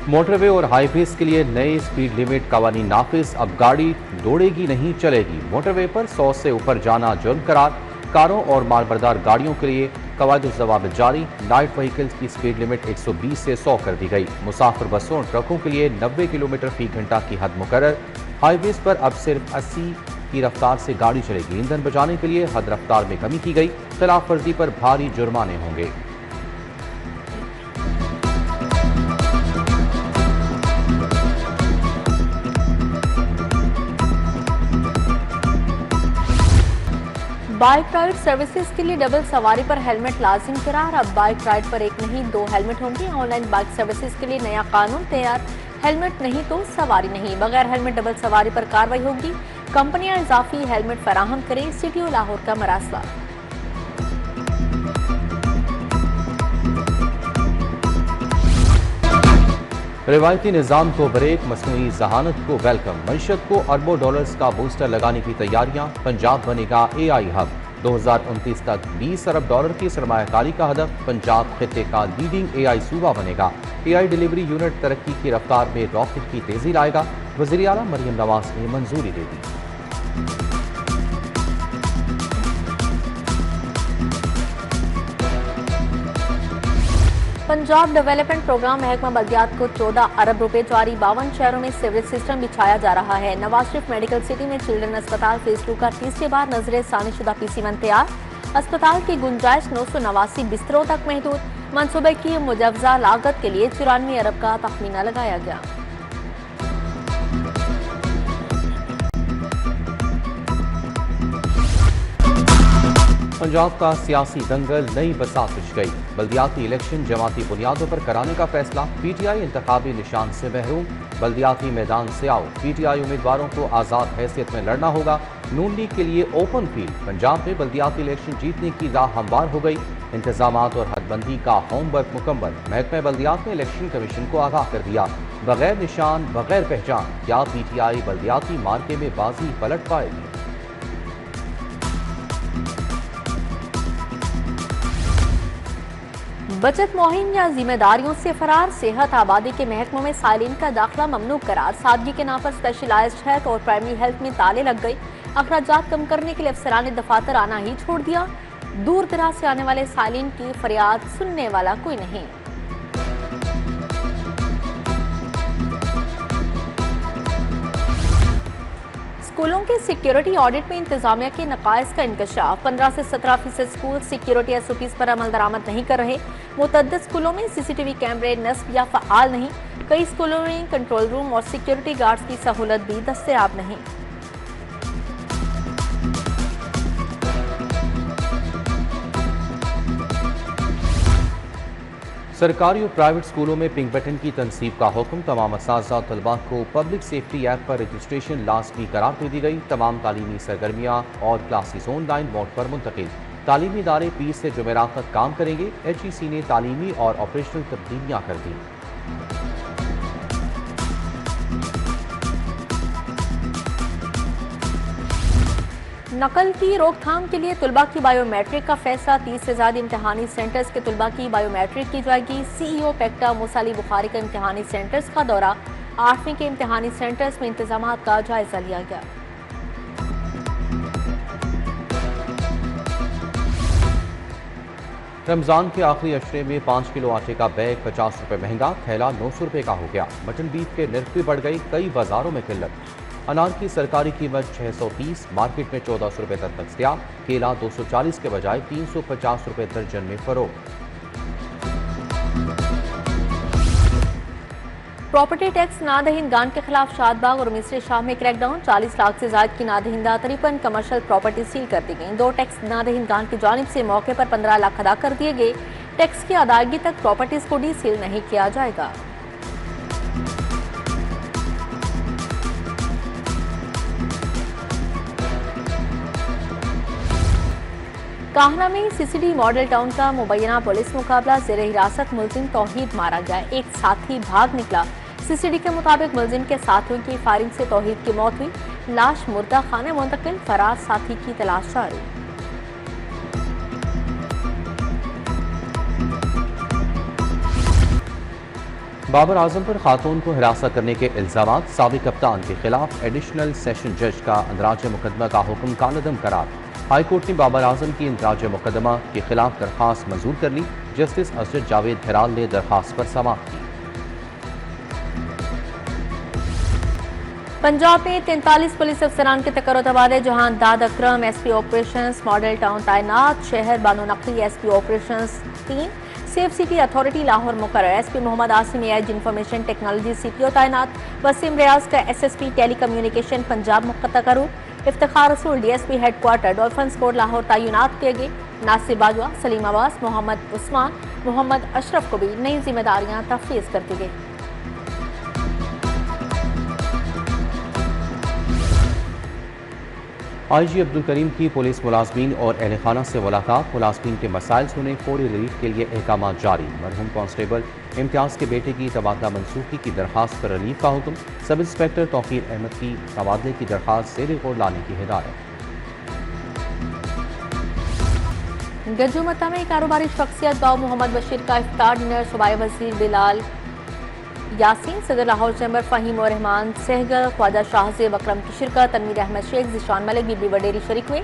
Motorway और highways के लिए नए स्पीड लिमिट कवानीन नाफिज। अब गाड़ी दौड़ेगी नहीं चलेगी। मोटरवे पर 100 से ऊपर जाना जुर्म करार। कारों और मालबरदार गाड़ियों के लिए कवायद जवाब जारी। नाइट व्हीकल्स की स्पीड लिमिट 120 से 100 कर दी गई। मुसाफिर बसों और ट्रकों के लिए 90 किलोमीटर फी घंटा की हद मुकर्रर। हाईवेज पर अब सिर्फ 80 की रफ्तार से गाड़ी चलेगी। ईंधन बचाने के लिए हद रफ्तार में कमी की गई। खिलाफ वर्जी पर भारी जुर्माने होंगे। बाइक राइड सर्विसेज के लिए डबल सवारी पर हेलमेट लाजिम करार। अब बाइक राइड पर एक नहीं 2 हेलमेट होंगे। ऑनलाइन बाइक सर्विसेज के लिए नया कानून तैयार। हेलमेट नहीं तो सवारी नहीं। बगैर हेलमेट डबल सवारी पर कार्रवाई होगी। कंपनियां इजाफी हेलमेट फराहम करें। सिटी लाहौर का मरासला। रिवायती निज़ाम को ब्रेक, मसनूई जहानत को वेलकम। मईशत को अरबों डॉलर्स का बूस्टर लगाने की तैयारियां। पंजाब बनेगा AI हब। 2029 तक 20 अरब डॉलर की सरमायाकारी का हदफ। पंजाब खित्ते का लीडिंग AI सूबा बनेगा। AI डिलीवरी यूनिट तरक्की की रफ्तार में रॉकेट की तेजी लाएगा। वज़ीर आला मरियम नवाज ने मंजूरी दे दी। पंजाब डेवलपमेंट प्रोग्राम महकमा बल्दियात को 14 अरब रुपए जारी। 52 शहरों में सीवरेज सिस्टम बिछाया जा रहा है। नवाज शरीफ मेडिकल सिटी में चिल्ड्रन अस्पताल फेज 2 का तीसरी बार नजर सानी शुदा PC1 तैयार। अस्पताल की गुंजाइश 989 बिस्तरों तक महदूद। मनसूबे की मुजवजा लागत के लिए 94 अरब का तखमीना लगाया गया। पंजाब का सियासी दंगल नई बसात पिच गई। बल्दियाती इलेक्शन जमाती बुनियादों पर कराने का फैसला। PTI इंतखाबी निशान से महरूम। बल्दियाती मैदान से आओ। PTI उम्मीदवारों को आज़ाद हैसियत में लड़ना होगा। नून लीग के लिए ओपन फील्ड। पंजाब में बल्दियाती इलेक्शन जीतने की राह हमवार हो गई। इंतजामात और हदबंदी का होमवर्क मुकम्मल। महकमा बल्दियात ने इलेक्शन कमीशन को आगाह कर दिया। बगैर निशान बगैर पहचान क्या PTI बल्दियाती मार्के में बाजी पलट पाएगी? बचत मुहिम या जिम्मेदारियों से फरार। सेहत आबादी के महकमों में साइलिन का दाखिला ममनू करार। सादगी के नाम पर स्पेशलाइज्ड हेल्थ और प्राइमरी हेल्थ में ताले लग गए। अखराजात कम करने के लिए अफसरान ने दफातर आना ही छोड़ दिया। दूर दराज से आने वाले साइलिन की फरियाद सुनने वाला कोई नहीं। स्कूलों के सिक्योरिटी ऑडिट में इंतजामिया के नकाइस का इंकशाफ। 15 से 17% स्कूल सिक्योरिटी SOPs पर अमल दरामद नहीं कर रहे। मुतअद्दिद स्कूलों में CCTV कैमरे नस्ब या फ़आल नहीं। कई स्कूलों में कंट्रोल रूम और सिक्योरिटी गार्ड्स की सहूलत भी दस्तयाब नहीं। सरकारी और प्राइवेट स्कूलों में पिंक बटन की तनसीब का हुक्म। तमाम असातिज़ा और तलबा को पब्लिक सेफ्टी ऐप पर रजिस्ट्रेशन लाजमी करार दे दी गई। तमाम तालीमी सरगर्मियाँ और क्लासेस ऑनलाइन मोड पर मुंतकिल। तालीमी इदारे 20 से जुमेरात तक काम करेंगे। HEC ने तालीमी और ऑपरेशनल तब्दीलियाँ कर दी। नकल की रोकथाम के लिए तुलबा की बायोमेट्रिक का फैसला। 30 से ज्यादा इम्तहानी सेंटर्स के तुलबा की बायोमेट्रिक की जाएगी। CEO पेक्टा मूसा अली बुखारी का इम्तहानी सेंटर्स का दौरा। 8वीं के इम्तहानी सेंटर्स में इंतजाम का जायजा लिया गया। रमजान के आखिरी अशरे में 5 किलो आटे का बैग 50 रुपए महंगा। थैला 900 रुपए का हो गया। मटन बीफ के निर्ख भी बढ़ गई। कई बाजारों में किल्लत। अनार की सरकारी कीमत 630, मार्केट में 1400 रुपए तक दस्तयाब। केला 240 के बजाय 350 रुपए दर्जन में फरोख्त। प्रॉपर्टी टैक्स नादहिंदगान के खिलाफ शादबाग और मिस्री शाह में क्रैकडाउन। 40 लाख से ज्यादा की नादहिंदा 53 कमर्शियल प्रॉपर्टी सील कर दी गई। 2 टैक्स नादहिंदगान की जानिब से मौके पर 15 लाख अदा कर दिए गए। टैक्स की अदायगी तक प्रॉपर्टीज को डीसील नहीं किया जाएगा। काहना में CCD मॉडल टाउन का मुबैना पुलिस मुकाबला। ज़ेर हिरासत मुलजिम तौहीद मारा गया। एक साथी भाग निकला। CCD के मुताबिक मुलजिम के साथियों की फायरिंग से तौहीद की मौत हुई। लाश मुर्दा खाने मुंतकिल। फरार साथी की तलाश जारी। बाबर आजम पर खातून को हिरासत करने के इल्जाम, साबिक कप्तान के खिलाफ एडिशनल सेशन जज का इंदराज मुकदमा का हुक्म कालदम करार। हाईकोर्ट ने बाबर आजम की इंदराज मुकदमा के खिलाफ दरखास्त मंजूर कर ली। जस्टिस असद जावेद हिराल ने दरखास्त पर समाअत की। पंजाब में 43 पुलिस अफसरान के तकर्रो तबादले। Jahandad Akram SP operations Model Town तैनात। Shahr Bano Naqvi SP operations 3। Safe city authority Lahore मुकर्रर। SP Mohammad Asim as information technology CPO तैनात। वसीम रियाज का एसएसपी टेली कम्युनिकेशन पंजाब मुतकर्रर। Iftikhar Rasool DSP headquarter dolphin score Lahore तैनात किए गए। नासिर बाजवा, सलीम अब्बास, मोहम्मद उस्मान, मोहम्मद अशरफ को भी नई जिम्मेदारियां तफवीज़ कर दी गई। आईजी अब्दुल करीम की पुलिस मुलाजमीन और अहल खाना से मुलाकात। मुलाजमीन के मसाइल सुने, फौरी रिलीफ के लिए अहकाम जारी। मरहूम कांस्टेबल इम्तियाज़ के बेटे की तबादला मनसूखी की दरखास्त पर रिलीफ का हुक्म। सब इंस्पेक्टर तौकीर अहमद की तबादले की दरखास्त ज़ेर गौर लाने की हिदायत। गज्जू में कारोबारी शख्सियत बाव मोहम्मद बशीर का इफ्तार डिनर। सूबाई वजीर बिलाल यासीन, सदर लाहौर चैम्बर फ़हीम और रहमान सहगल, ख्वाजा शाहजेब अकरम की शिरकत। तनवीर अहमद शेख, जिशान मलिक, बीबी वडेरी शरीक हुए।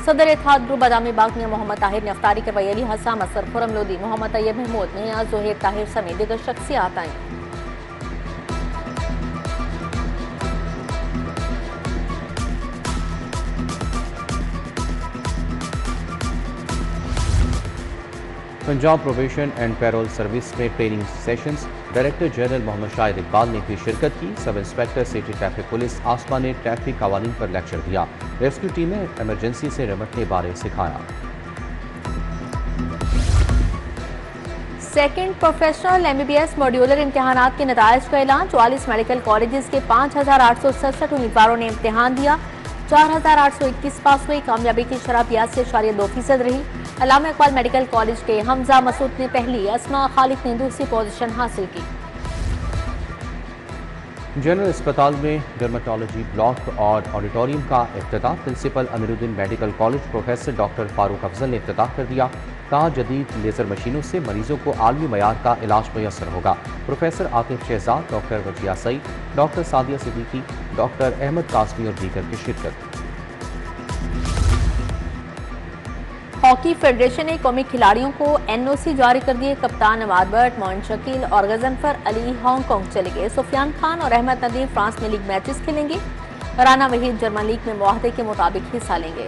सदर इत्तेहाद ग्रुप बादामी बाग में मोहम्मद ताहिर ने अफ्तारी करवाई। अली हसन, असर खुरम लोदी, मोहम्मद तैयब महमूद, मियां जोहेब ताहिर समेत दीगर शख्सियात आईं। Punjab probation and parole service में training sessions. Director general Mohammad Shahid Iqbal ने भी शिरकत की। Sub inspector city traffic police Asma ने ट्रैफिक कवानीन पर लेक्चर दिया। रेस्क्यू टीमें एमरजेंसी से निपटने बारे सिखाया। सेकेंड प्रोफेशनल एमबीबीएस मॉड्यूलर इम्तिहानात के नताइज का ऐलान। 44 मेडिकल कॉलेजेस के 5,867 उम्मीदवारों ने इम्तिहान दिया। 4,821 पास हुई। कामयाबी की शरह 82.2% रही। अल्लामा इकबाल मेडिकल कॉलेज के हमजा मसूद ने पहली, अस्मा खालिद ने दूसरी पोजीशन हासिल की। जनरल अस्पताल में डर्मेटोलॉजी ब्लॉक और ऑडिटोरियम का इफ्तिताह। Principal Amiruddin medical college professor doctor Farooq Afzal ने इफ्तिताह कर दिया। कहा, जदीद लेजर मशीनों से मरीजों को आलमी मयार का इलाज मैसर होगा। Professor Atif Shahzad, doctor Wajiha Saeed, doctor Sadia Siddiqui, doctor Ahmed Qasmi और दीगर की शिरकत। हॉकी फेडरेशन ने कौमी खिलाड़ियों को एनओसी जारी कर दिए। कप्तान नवाद भट्ट, मोइन शकील और गजनफर अली हांगकांग चले गए। सुफियान खान और अहमद नदीम फ्रांस में लीग मैचेस खेलेंगे। राना वहीद जर्मन लीग में मुआहदे के मुताबिक हिस्सा लेंगे।